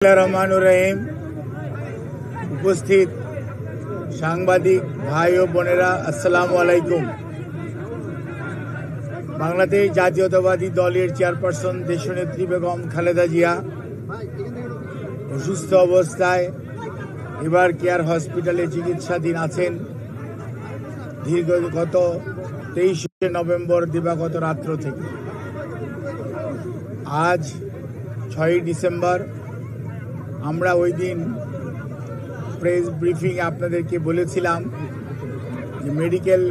रहमानुर रहीम उपस्थित সাংবাদিক ভাই ও বোনেরা আসসালামু আলাইকুম। বাংলাদেশ জাতীয়তাবাদী দলের চেয়ারপারসন দেশনেত্রী বেগম খালেদা জিয়া অসুস্থ অবস্থায় এবার কেয়ার হসপিটালে চিকিৎসাধীন আছেন। গত 23শে নভেম্বর দিবাগত রাত্র থেকে আজ 6 ডিসেম্বর আমরা ওই দিন প্রেস ব্রিফিং আপনাদেরকে বলেছিলাম যে মেডিকেল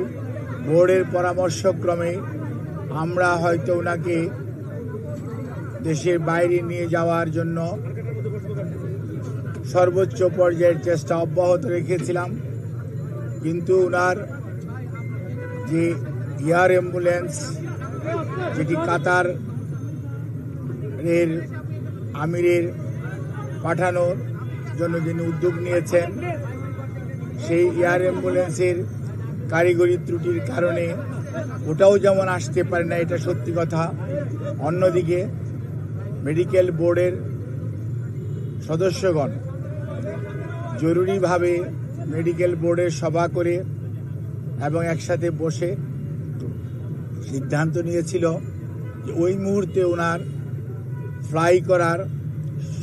বোর্ডের পরামর্শক্রমে আমরা হয়তো ওনাকে দেশের বাইরে নিয়ে যাওয়ার জন্য সর্বোচ্চ পর্যায়ের চেষ্টা অব্যাহত রেখেছিলাম, কিন্তু ওনার যে এয়ার অ্যাম্বুলেন্স যেটি কাতার এর আমিরের পাঠানোর জন্য যিনি উদ্যোগ নিয়েছেন, সেই এয়ার অ্যাম্বুলেন্সের কারিগরি ত্রুটির কারণে ওটাও যেমন আসতে পারে না, এটা সত্যি কথা। অন্যদিকে মেডিকেল বোর্ডের সদস্যগণ জরুরিভাবে মেডিকেল বোর্ডের সভা করে এবং একসাথে বসে সিদ্ধান্ত নিয়েছিল যে ওই মুহূর্তে ওনার ফ্লাই করার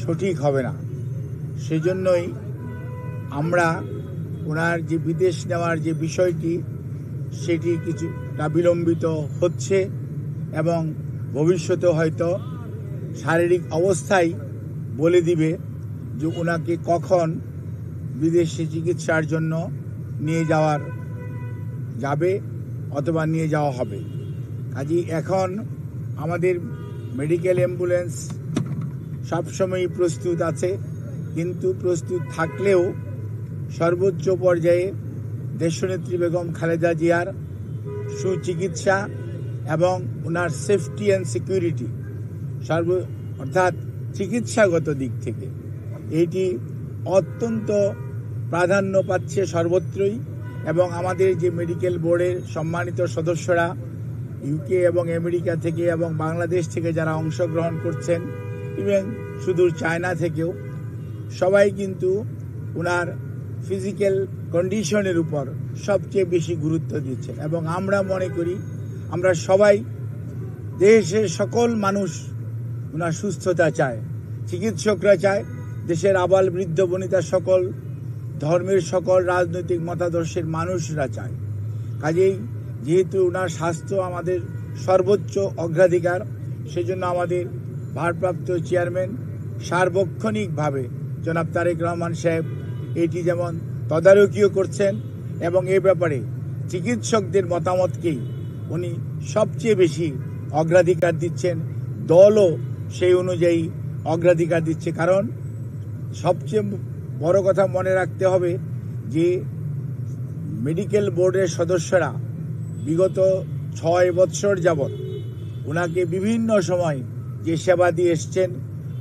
সঠিক হবে না। সেজন্যই আমরা ওনার যে বিদেশ নেওয়ার যে বিষয়টি সেটি কিছুটা বিলম্বিত হচ্ছে এবং ভবিষ্যতে হয়তো শারীরিক অবস্থায় বলে দিবে যে ওনাকে কখন বিদেশে চিকিৎসার জন্য নিয়ে যাবে অথবা নিয়ে যাওয়া হবে। কাজেই এখন আমাদের মেডিকেল অ্যাম্বুলেন্স সবসময়ই প্রস্তুত আছে, কিন্তু প্রস্তুত থাকলেও সর্বোচ্চ পর্যায়ে দেশনেত্রী বেগম খালেদা জিয়ার সুচিকিৎসা এবং ওনার সেফটি অ্যান্ড সিকিউরিটি অর্থাৎ চিকিৎসাগত দিক থেকে এটি অত্যন্ত প্রাধান্য পাচ্ছে সর্বত্রই। এবং আমাদের যে মেডিকেল বোর্ডের সম্মানিত সদস্যরা ইউকে এবং আমেরিকা থেকে এবং বাংলাদেশ থেকে যারা অংশগ্রহণ করছেন, ইভেন সুদূর চায়না থেকেও, সবাই কিন্তু ওনার ফিজিক্যাল কন্ডিশনের উপর সবচেয়ে বেশি গুরুত্ব দিচ্ছে। এবং আমরা মনে করি, আমরা সবাই, দেশের সকল মানুষ ওনার সুস্থতা চায়, চিকিৎসকরা চায়, দেশের আবাল বৃদ্ধ বনিতা সকল ধর্মের সকল রাজনৈতিক মতাদর্শের মানুষরা চায়। কাজেই যেহেতু ওনার স্বাস্থ্য আমাদের সর্বোচ্চ অগ্রাধিকার, সেজন্য আমাদের ভারপ্রাপ্ত চেয়ারম্যান সার্বক্ষণিকভাবে জনাব তারেক রহমান সাহেব এটি যেমন তদারকিও করছেন এবং এ ব্যাপারে চিকিৎসকদের মতামতকেই উনি সবচেয়ে বেশি অগ্রাধিকার দিচ্ছেন। দলও সেই অনুযায়ী অগ্রাধিকার দিচ্ছে, কারণ সবচেয়ে বড় কথা মনে রাখতে হবে যে মেডিকেল বোর্ডের সদস্যরা বিগত 6 বৎসর যাবৎ ওনাকে বিভিন্ন সময় যে সেবা দিয়ে এসছেন,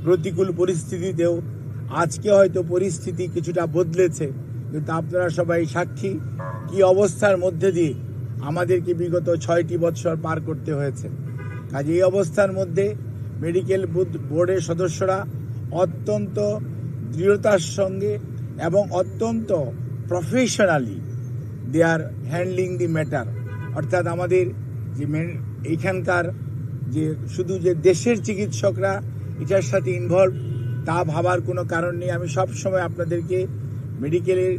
প্রতিকূল পরিস্থিতিতেও। আজকে হয়তো পরিস্থিতি কিছুটা বদলেছে, কিন্তু আপনারা সবাই সাক্ষী কি অবস্থার মধ্যে দিয়ে আমাদেরকে বিগত 6টি বৎসর পার করতে হয়েছে। কাজে এই অবস্থার মধ্যে মেডিকেল বোর্ডের সদস্যরা অত্যন্ত দৃঢ়তার সঙ্গে এবং অত্যন্ত professionally they are handling the matter. অর্থাৎ আমাদের যে এইখানকার যে শুধু যে দেশের চিকিৎসকরা এটার সাথে ইনভলভ তা ভাবার কোনো কারণ নেই। আমি সব সময় আপনাদেরকে মেডিকেলের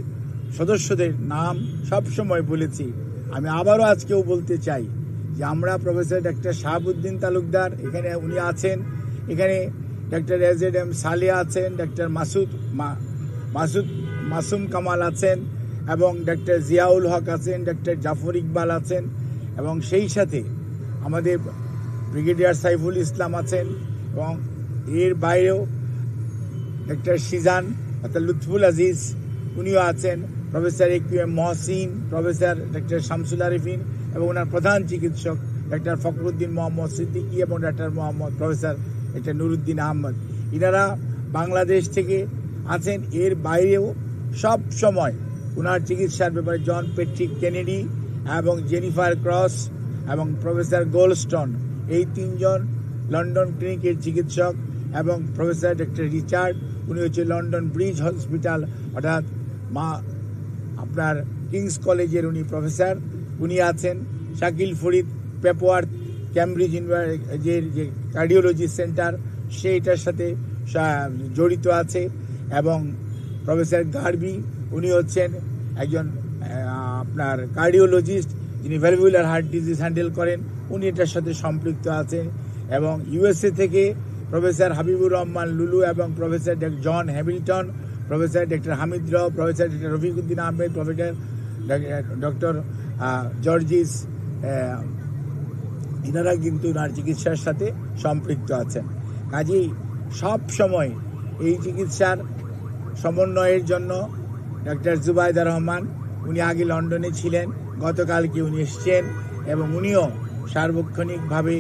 সদস্যদের নাম সব সময় বলেছি, আমি আবারও আজকেও বলতে চাই যে আমরা প্রফেসর ডক্টর শাহাবুদ্দিন তালুকদার এখানে উনি আছেন, এখানে ডক্টর এজেড সালেহা আছেন, ডক্টর মাসুম কামাল আছেন এবং ডক্টর জিয়াউল হক আছেন, ডক্টর জাফর ইকবাল আছেন এবং সেই সাথে আমাদের ব্রিগেডিয়ার সাইফুল ইসলাম আছেন এবং এর বাইরেও ডক্টর শিজান অর্থাৎ লুৎফুল আজিজ উনিও আছেন, professor AQM Mohsin, professor doctor Shamsul Arifin এবং ওনার প্রধান চিকিৎসক ডক্টর ফখরুদ্দিন মোহাম্মদ সিদ্দিকী এবং doctor professor doctor Nuruddin Ahmed, এনারা বাংলাদেশ থেকে আছেন। এর বাইরেও সব সময় ওনার চিকিৎসার ব্যাপারে জন পেট্রিক কেনেডি এবং জেনিফার ক্রস এবং প্রফেসর গোল্ডস্টোন, এই 3জন লন্ডন ক্লিনিকের চিকিৎসক এবং প্রফেসর ডক্টর রিচার্ড, উনি হচ্ছে লন্ডন ব্রিজ হসপিটাল অর্থাৎ আপনার কিংস কলেজের উনি প্রফেসর, উনি আছেন। শাকিল ফরিদ পেপওয়ার্থ ক্যামব্রিজ যে কার্ডিওলজি সেন্টার সেইটার সাথে জড়িত আছে, এবং প্রফেসর গার্বি উনি হচ্ছেন একজন আপনার কার্ডিওলজিস্ট যিনি ভ্যালভুলার হার্ট ডিজিজ হ্যান্ডেল করেন, উনি এটার সাথে সম্পৃক্ত আছেন। এবং ইউএসএ থেকে প্রফেসর হাবিবুর রহমান লুলু এবং professor John Hamilton, professor doctor Hamid Rao, professor doctor Rafiquddin Ahmed, professor doctor Jorjis, এনারা কিন্তু ওনার চিকিৎসার সাথে সম্পৃক্ত আছেন। কাজেই সব সময় এই চিকিৎসার সমন্বয়ের জন্য ডক্টর জুবাইদা রহমান, উনি আগে লন্ডনে ছিলেন, গতকালকে উনি এসছেন, এবং উনিও সার্বক্ষণিকভাবে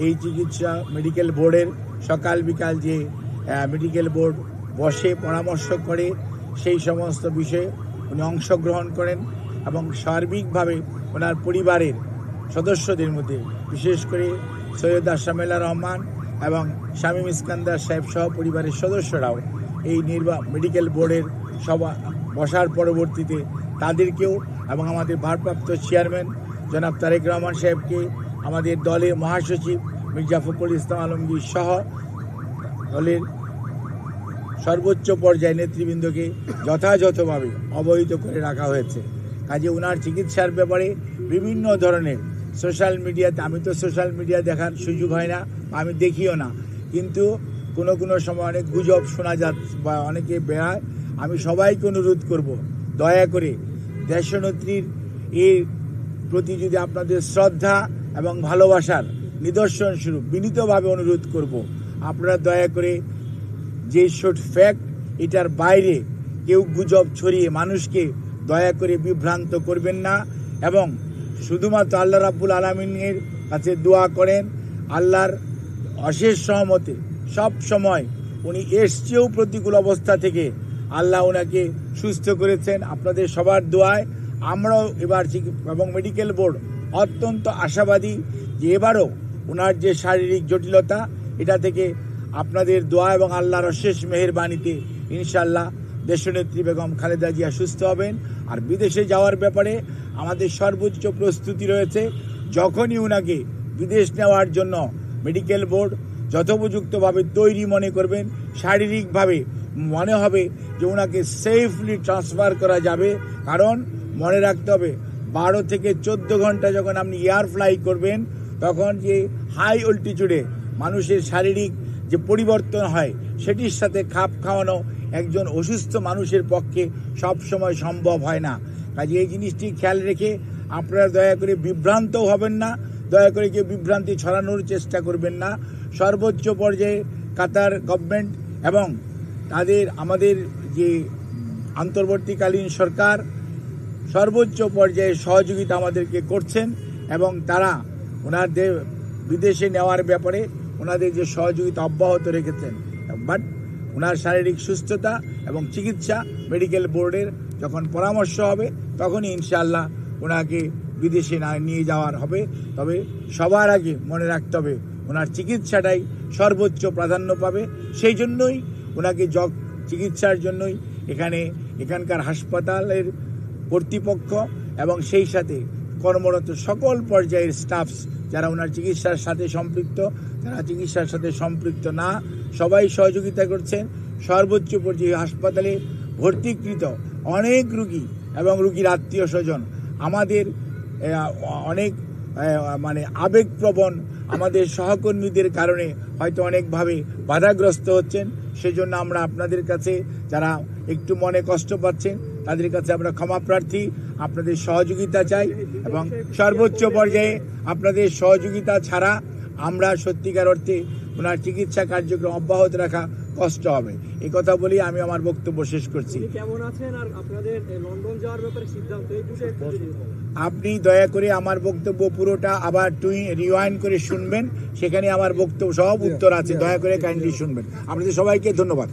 এই চিকিৎসা মেডিকেল বোর্ডের সকাল বিকাল যে মেডিকেল বোর্ড বসে পরামর্শ করে সেই সমস্ত বিষয়ে উনি অংশগ্রহণ করেন, এবং সার্বিকভাবে ওনার পরিবারের সদস্যদের মধ্যে বিশেষ করে সৈয়দ আশরামেলা রহমান এবং শামীম ইস্কান্দার সাহেব সহ পরিবারের সদস্যরাও এই মেডিকেল বোর্ডের সভা বসার পরবর্তীতে তাদেরকেও এবং আমাদের ভারপ্রাপ্ত চেয়ারম্যান জনাব তারেক রহমান সাহেবকে, আমাদের দলের মহাসচিব মির্জা ফখরুল ইসলাম আলমগীর সহ দলের সর্বোচ্চ পর্যায়ে নেতৃবৃন্দকে যথাযথভাবে অবহিত করে রাখা হয়েছে। কাজে ওনার চিকিৎসার ব্যাপারে বিভিন্ন ধরনের সোশ্যাল মিডিয়াতে, আমি তো সোশ্যাল মিডিয়া দেখার সুযোগ হয় না, আমি দেখিও না, কিন্তু কোনো সময় অনেক গুজব শোনা যাচ্ছে বা অনেকে বেড়ায়। আমি সবাইকে অনুরোধ করব, দয়া করে দেশনেত্রীর এর প্রতি যদি আপনাদের শ্রদ্ধা এবং ভালোবাসার নিদর্শন স্বরূপ বিনীতভাবে অনুরোধ করব, আপনারা দয়া করে যে শোট ফ্যাক্ট এটার বাইরে কেউ গুজব ছড়িয়ে মানুষকে দয়া করে বিভ্রান্ত করবেন না, এবং শুধুমাত্র আল্লাহ রাব্বুল আলামিনের কাছে দোয়া করেন আল্লাহর অশেষ সহমতে সব সময় উনি এসছেও প্রতিকূল অবস্থা থেকে আল্লাহ ওনাকে সুস্থ করেছেন। আপনাদের সবার দোয়ায় আমরাও এবার এবং মেডিকেল বোর্ড অত্যন্ত আশাবাদী যে এবারও ওনার যে শারীরিক জটিলতা এটা থেকে আপনাদের দোয়া এবং আল্লাহর অশেষ মেহেরবানিতে ইনশাল্লাহ দেশনেত্রী বেগম খালেদা জিয়া সুস্থ হবেন। আর বিদেশে যাওয়ার ব্যাপারে আমাদের সর্বোচ্চ প্রস্তুতি রয়েছে। যখনই ওনাকে বিদেশ নেওয়ার জন্য মেডিকেল বোর্ড যথোপযুক্তভাবে তৈরি মনে করবেন, শারীরিকভাবে মনে হবে যে ওনাকে সেফলি ট্রান্সফার করা যাবে, কারণ মনে রাখতে হবে 12 থেকে 14 ঘন্টা যখন আপনি এয়ার ফ্লাই করবেন তখন যে হাই অল্টিটিউডে মানুষের শারীরিক যে পরিবর্তন হয় সেটির সাথে খাপ খাওয়ানো একজন অসুস্থ মানুষের পক্ষে সব সময় সম্ভব হয় না। কাজে এই জিনিসটি খেয়াল রেখে আপনারা দয়া করে বিভ্রান্তও হবেন না, দয়া করে কেউ বিভ্রান্তি ছড়ানোর চেষ্টা করবেন না। সর্বোচ্চ পর্যায়ে কাতার গভর্নমেন্ট এবং আমাদের যে অন্তর্বর্তীকালীন সরকার সর্বোচ্চ পর্যায়ে সহযোগিতা আমাদেরকে করছেন, এবং তারা ওনাদের বিদেশে নেওয়ার ব্যাপারে ওনাদের যে সহযোগিতা অব্যাহত রেখেছেন। বাট ওনার শারীরিক সুস্থতা এবং চিকিৎসা মেডিকেল বোর্ডের যখন পরামর্শ হবে তখনই ইনশাআল্লাহ ওনাকে বিদেশে নিয়ে যাওয়ার হবে। তবে সবার আগে মনে রাখতে হবে ওনার চিকিৎসাটাই সর্বোচ্চ প্রাধান্য পাবে। সেই জন্যই ওনাকে চিকিৎসার জন্যই এখানকার হাসপাতালের কর্তৃপক্ষ এবং সেই সাথে কর্মরত সকল পর্যায়ের স্টাফস যারা ওনার চিকিৎসার সাথে সম্পৃক্ত, যারা চিকিৎসার সাথে সম্পৃক্ত না, সবাই সহযোগিতা করছেন। সর্বোচ্চ পর্যায়ে হাসপাতালে ভর্তিকৃত অনেক রুগী এবং রুগীর আত্মীয় স্বজন আমাদের অনেক আবেগপ্রবণ আমাদের সহকর্মীদের কারণে হয়তো অনেকভাবে বাধাগ্রস্ত হচ্ছেন। সেজন্য আমরা আপনাদের কাছে যারা একটু মনে কষ্ট পাচ্ছেন তাদের কাছে আমরা ক্ষমা প্রার্থী, আপনাদের সহযোগিতা চাই, এবং সর্বোচ্চ পর্যায়ে আপনাদের সহযোগিতা ছাড়া আমরা সত্যিকার অর্থে ওনার চিকিৎসা কার্যক্রম অব্যাহত রাখা কষ্ট হবে। এই কথা বলি আমি আমার বক্তব্য শেষ করছি। কেমন আছেন আর আপনাদের লন্ডন যাওয়ার ব্যাপারে সিদ্ধান্ত এই বিষয়ে আপনি দয়া করে আমার বক্তব্য পুরোটা আবার রিওয়াইন্ড করে শুনবেন, সেখানে আমার বক্তব্য সব উত্তর আছে, দয়া করে কাইন্ডলি শুনবেন। আপনাদের সবাইকে ধন্যবাদ।